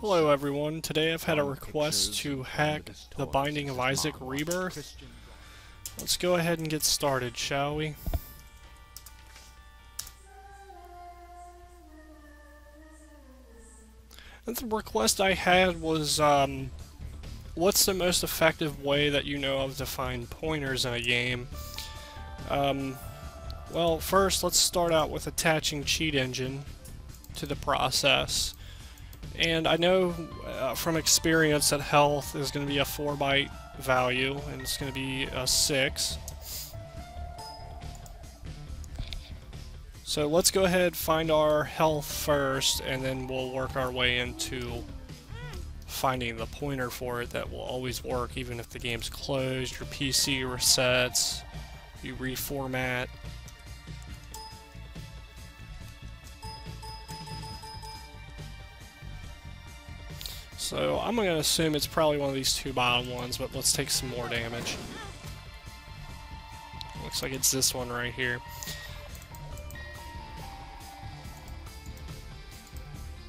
Hello everyone, today I've had a request to hack the Binding of Isaac Rebirth. Let's go ahead and get started, shall we? And the request I had was, what's the most effective way that you know of to find pointers in a game? Well, first let's start out with attaching Cheat Engine to the process. And I know from experience that health is going to be a 4 byte value, and it's going to be a 6. So let's go ahead and find our health first, and then we'll work our way into finding the pointer for it that will always work even if the game's closed, your PC resets, you reformat. So I'm going to assume it's probably one of these two bottom ones, but let's take some more damage. Looks like it's this one right here.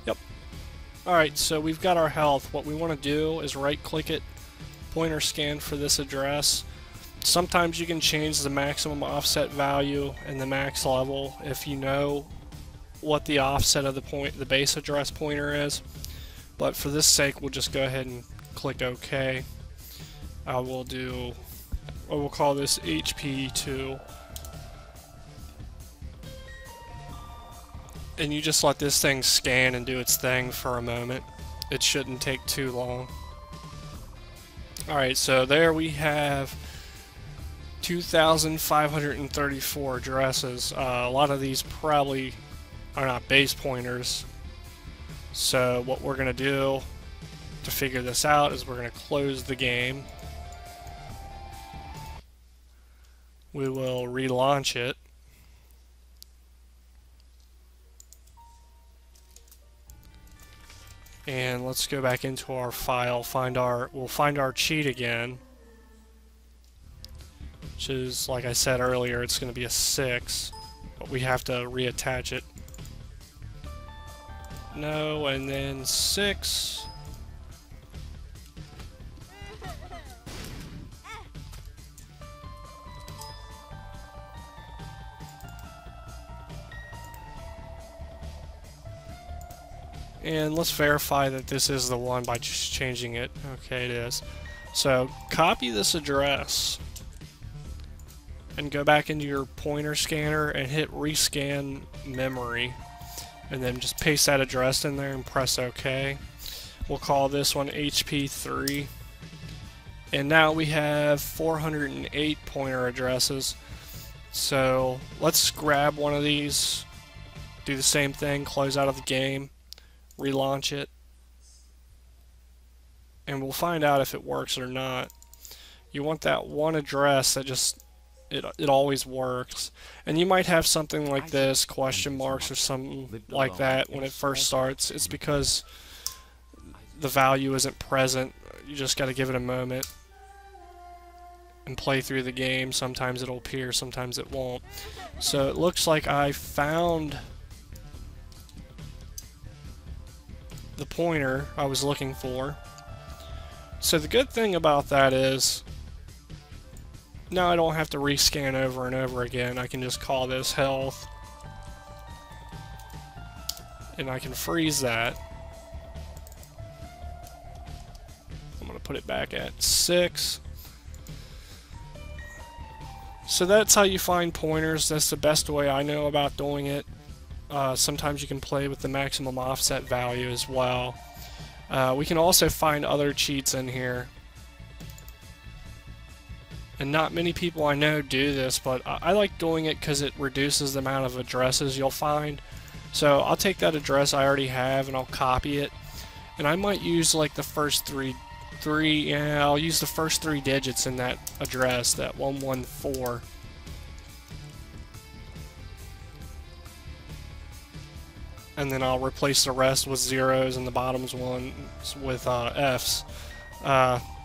Yep. Alright, so we've got our health. What we want to do is right-click it, pointer scan for this address. Sometimes you can change the maximum offset value and the max level if you know what the offset of the base address pointer is. But for this sake, we'll just go ahead and click OK. We'll call this HP2. And you just let this thing scan and do its thing for a moment. It shouldn't take too long. Alright, so there we have 2,534 addresses. A lot of these probably are not base pointers. So what we're going to do to figure this out is we're going to close the game. We will relaunch it. And let's go back into our file, we'll find our cheat again. Which is, like I said earlier, it's going to be a 6, but we have to reattach it. No, and then 6. And let's verify that this is the one by just changing it. Okay, it is. So, copy this address and go back into your pointer scanner and hit rescan memory. And then just paste that address in there and press OK. We'll call this one HP3. And now we have 408 pointer addresses. So let's grab one of these, do the same thing, close out of the game, relaunch it, and we'll find out if it works or not. You want that one address that just it always works. And you might have something like this, question marks or something like that when it first starts. It's because the value isn't present. You just got to give it a moment and play through the game. Sometimes it'll appear, sometimes it won't. So it looks like I found the pointer I was looking for. So the good thing about that is now I don't have to rescan over and over again. I can just call this health, and I can freeze that. I'm going to put it back at 6. So that's how you find pointers. That's the best way I know about doing it. Sometimes you can play with the maximum offset value as well. We can also find other cheats in here. And not many people I know do this, but I like doing it because it reduces the amount of addresses you'll find. So I'll take that address I already have and I'll copy it. And I might use like the first I'll use the first 3 digits in that address, that 114. And then I'll replace the rest with zeros and the bottoms ones with Fs.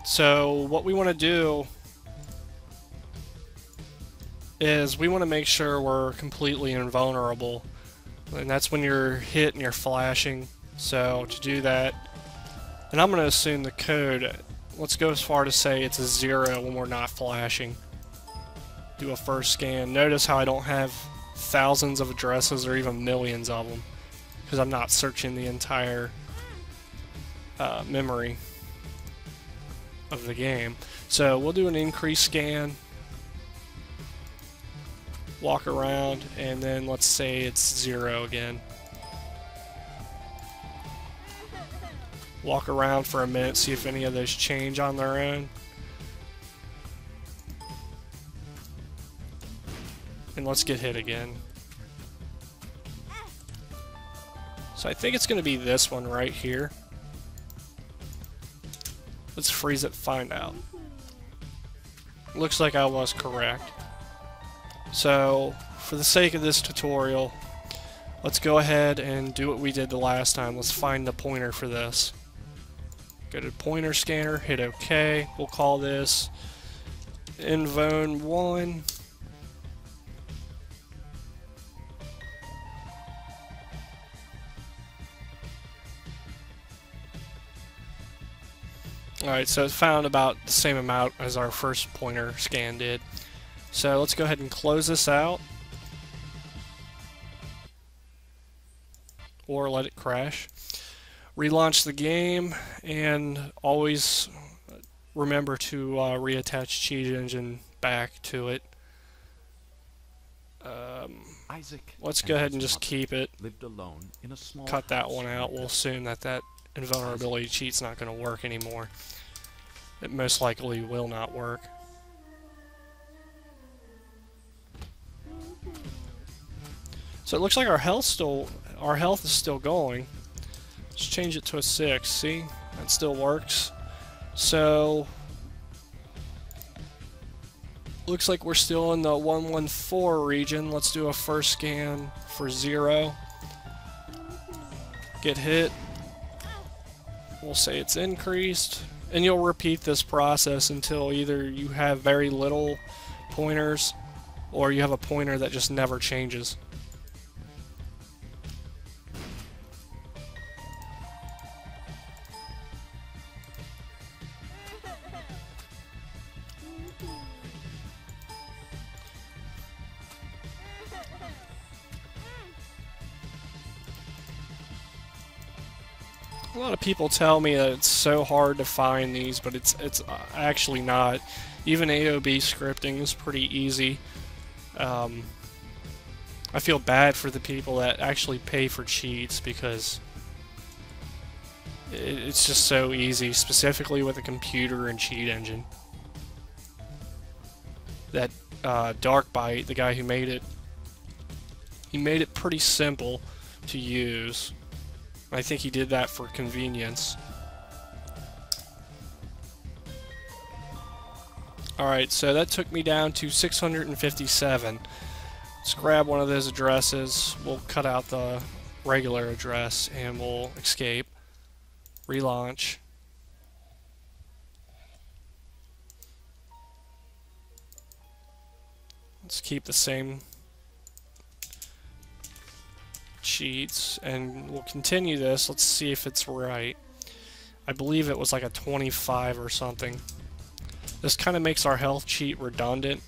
So what we want to do is we want to make sure we're completely invulnerable. And that's when you're hit and you're flashing. So to do that, and I'm going to assume the code, let's go as far to say it's a 0 when we're not flashing. Do a first scan. Notice how I don't have thousands of addresses or even millions of them, because I'm not searching the entire memory of the game. So we'll do an increase scan, walk around, and then let's say it's 0 again. Walk around for a minute, see if any of those change on their own. And let's get hit again. So I think it's going to be this one right here. Let's freeze it, find out. Looks like I was correct. So, for the sake of this tutorial, let's go ahead and do what we did the last time. Let's find the pointer for this. Go to pointer scanner, hit OK. We'll call this invuln1. Alright, so it found about the same amount as our first pointer scan did. So let's go ahead and close this out. Or let it crash. Relaunch the game, and always remember to reattach Cheat Engine back to it. Let's go ahead and just keep it. Cut that one out. We'll assume that that invulnerability cheat's not going to work anymore. It most likely will not work. So it looks like our health is still going. Let's change it to a 6. See? That still works. So looks like we're still in the 114 region. Let's do a first scan for 0. Get hit. We'll say it's increased. And you'll repeat this process until either you have very little pointers or you have a pointer that just never changes. A lot of people tell me that it's so hard to find these, but it's actually not. Even AOB scripting is pretty easy. I feel bad for the people that actually pay for cheats because it's just so easy, specifically with a computer and cheat engine. That Darkbite, the guy who made it, he made it pretty simple to use. I think he did that for convenience. Alright, so that took me down to 657. Let's grab one of those addresses. We'll cut out the regular address and we'll escape. Relaunch. Let's keep the same cheats, and we'll continue this. Let's see if it's right. I believe it was like a 25 or something. This kind of makes our health cheat redundant,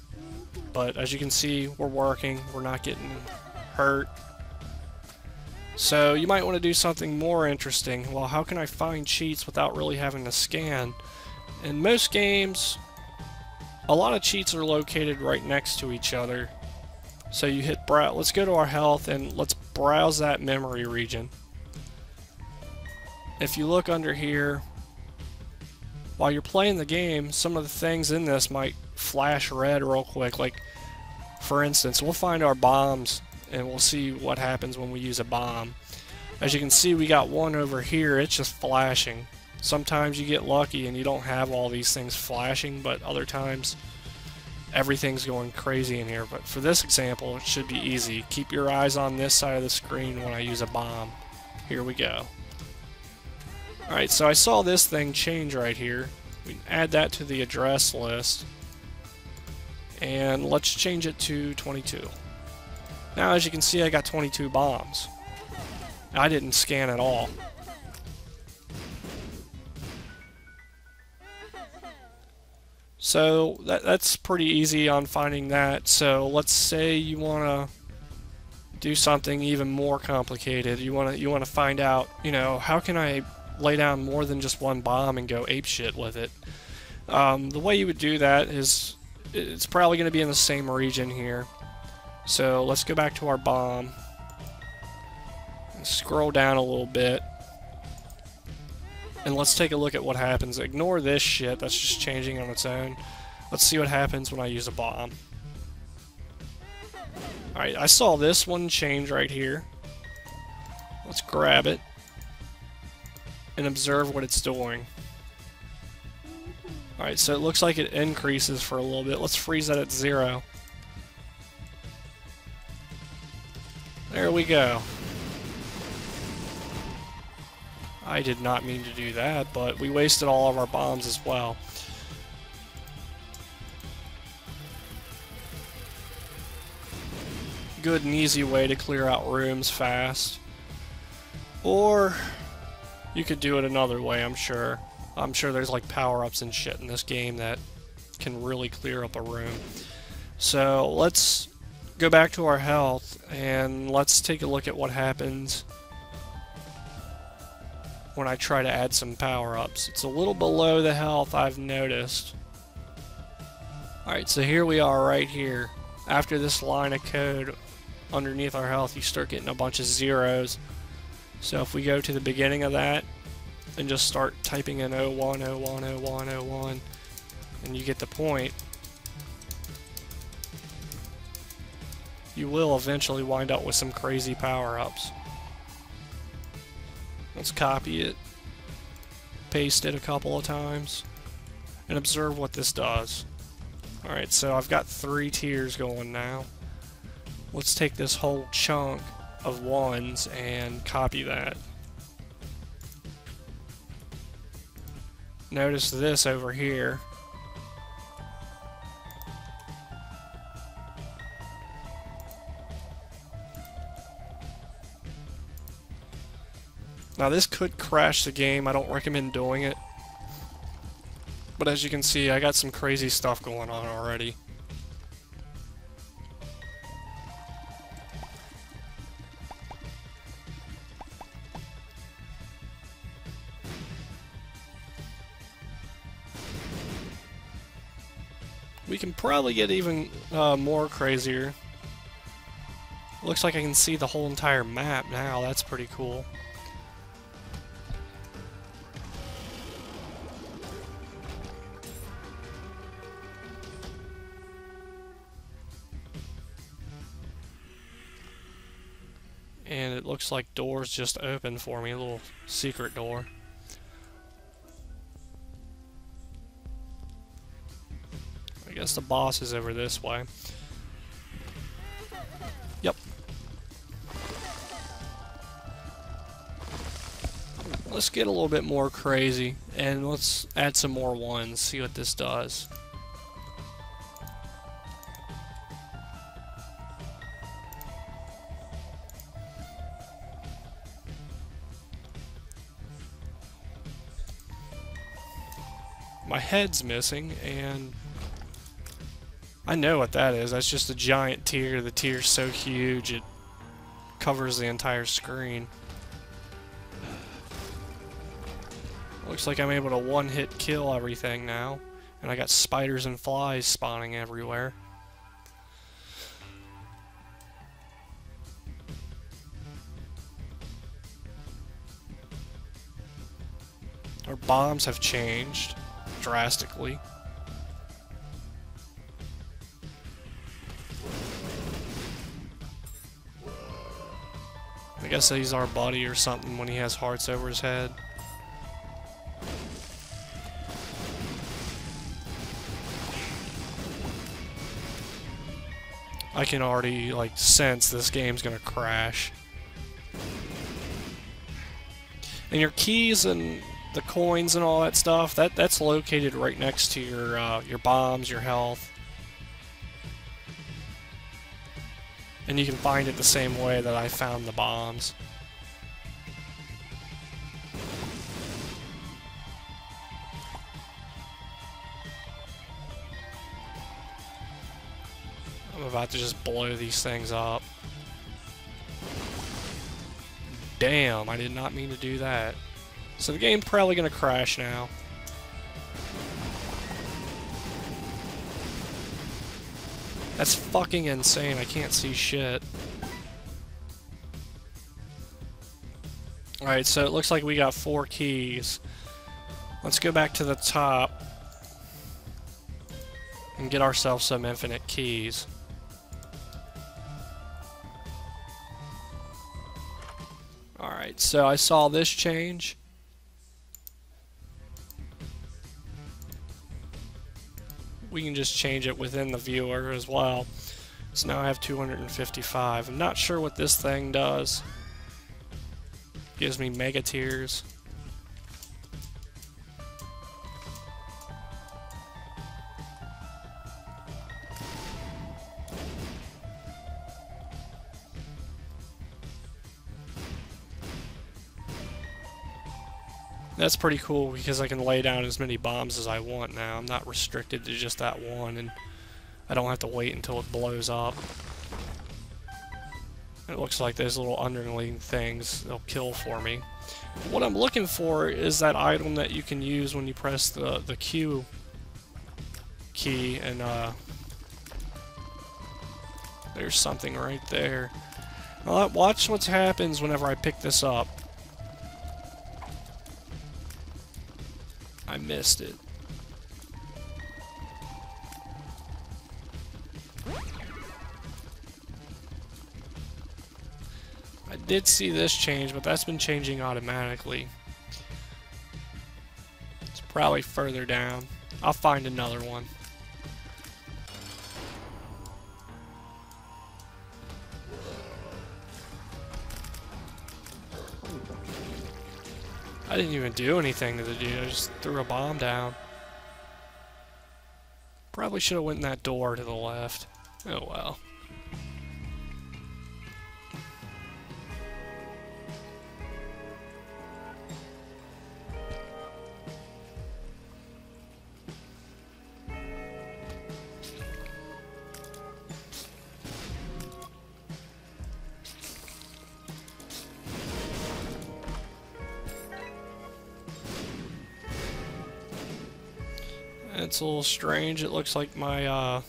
but as you can see, we're working. We're not getting hurt. So you might want to do something more interesting. Well, how can I find cheats without really having to scan? In most games, a lot of cheats are located right next to each other. So you hit browse. Let's go to our health and let's browse that memory region. If you look under here, while you're playing the game, some of the things in this might flash red real quick. Like, for instance, we'll find our bombs and we'll see what happens when we use a bomb. As you can see, we got one over here. It's just flashing. Sometimes you get lucky and you don't have all these things flashing, but other times everything's going crazy in here. But for this example, it should be easy. Keep your eyes on this side of the screen when I use a bomb. Here we go. Alright, so I saw this thing change right here. We can add that to the address list. And let's change it to 22. Now, as you can see, I got 22 bombs. I didn't scan at all. So that's pretty easy on finding that. So let's say you want to do something even more complicated. You want to find out, how can I lay down more than just one bomb and go apeshit with it? The way you would do that is it's probably going to be in the same region here. So let's go back to our bomb and scroll down a little bit. And let's take a look at what happens. Ignore this shit, that's just changing on its own. Let's see what happens when I use a bomb. Alright, I saw this one change right here. Let's grab it and observe what it's doing. Alright, so it looks like it increases for a little bit. Let's freeze that at 0. There we go. I did not mean to do that, but we wasted all of our bombs as well. Good and easy way to clear out rooms fast. Or you could do it another way, I'm sure. I'm sure there's like power-ups and shit in this game that can really clear up a room. So let's go back to our health and let's take a look at what happens when I try to add some power-ups. It's a little below the health, I've noticed. Alright, so here we are right here. After this line of code underneath our health, you start getting a bunch of zeros. So if we go to the beginning of that and just start typing in 01, 01, 01, 01, and you get the point, you will eventually wind up with some crazy power-ups. Let's copy it, paste it a couple of times, and observe what this does. Alright, so I've got 3 tiers going now. Let's take this whole chunk of 1s and copy that. Notice this over here. Now this could crash the game, I don't recommend doing it. But as you can see, I got some crazy stuff going on already. We can probably get even more crazier. Looks like I can see the whole entire map now, that's pretty cool. And it looks like doors just opened for me, a little secret door. I guess the boss is over this way. Yep. Let's get a little bit more crazy, and let's add some more 1s, see what this does. My head's missing, and I know what that is. That's just a giant tear. The tear's so huge it covers the entire screen. Looks like I'm able to one-hit kill everything now, and I got spiders and flies spawning everywhere. Our bombs have changed drastically. I guess he's our buddy or something when he has hearts over his head. I can already, like, sense this game's gonna crash. And your keys and the coins and all that stuff, that's located right next to your bombs, your health. And you can find it the same way that I found the bombs. I'm about to just blow these things up. Damn, I did not mean to do that. So the game's probably gonna crash now. That's fucking insane, I can't see shit. Alright, so it looks like we got 4 keys. Let's go back to the top and get ourselves some infinite keys. Alright, so I saw this change. We can just change it within the viewer as well. So now I have 255. I'm not sure what this thing does. Gives me mega tears. That's pretty cool because I can lay down as many bombs as I want now. I'm not restricted to just that one, and I don't have to wait until it blows up. It looks like those little underling things, they'll kill for me. What I'm looking for is that item that you can use when you press the Q key, and there's something right there. Watch what happens whenever I pick this up. I missed it. I did see this change, but that's been changing automatically. It's probably further down. I'll find another one. I didn't even do anything to the dude, I just threw a bomb down. Probably should have went in that door to the left. Oh well. It's a little strange. It looks like my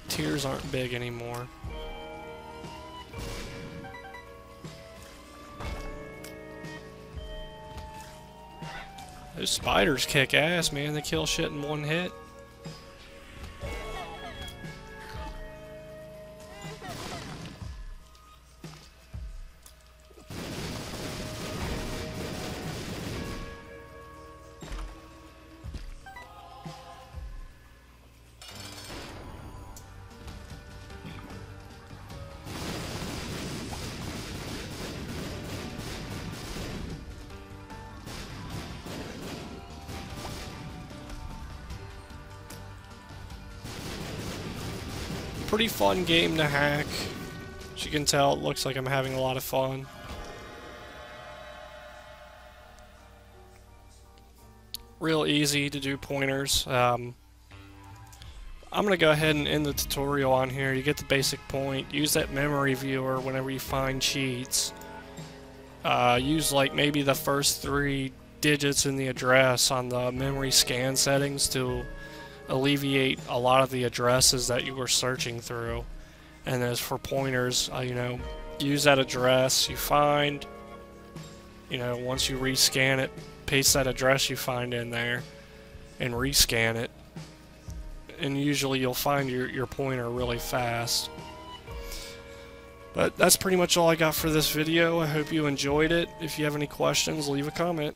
tears aren't big anymore. Those spiders kick ass, man. They kill shit in one hit. Pretty fun game to hack. As you can tell, it looks like I'm having a lot of fun. Real easy to do pointers. I'm going to go ahead and end the tutorial on here. You get the basic point. Use that memory viewer whenever you find cheats. Use like maybe the first 3 digits in the address on the memory scan settings to alleviate a lot of the addresses that you were searching through. And as for pointers, you know, use that address you find. You know, once you rescan it, paste that address you find in there and rescan it. And usually you'll find your pointer really fast. But that's pretty much all I got for this video. I hope you enjoyed it. If you have any questions, leave a comment.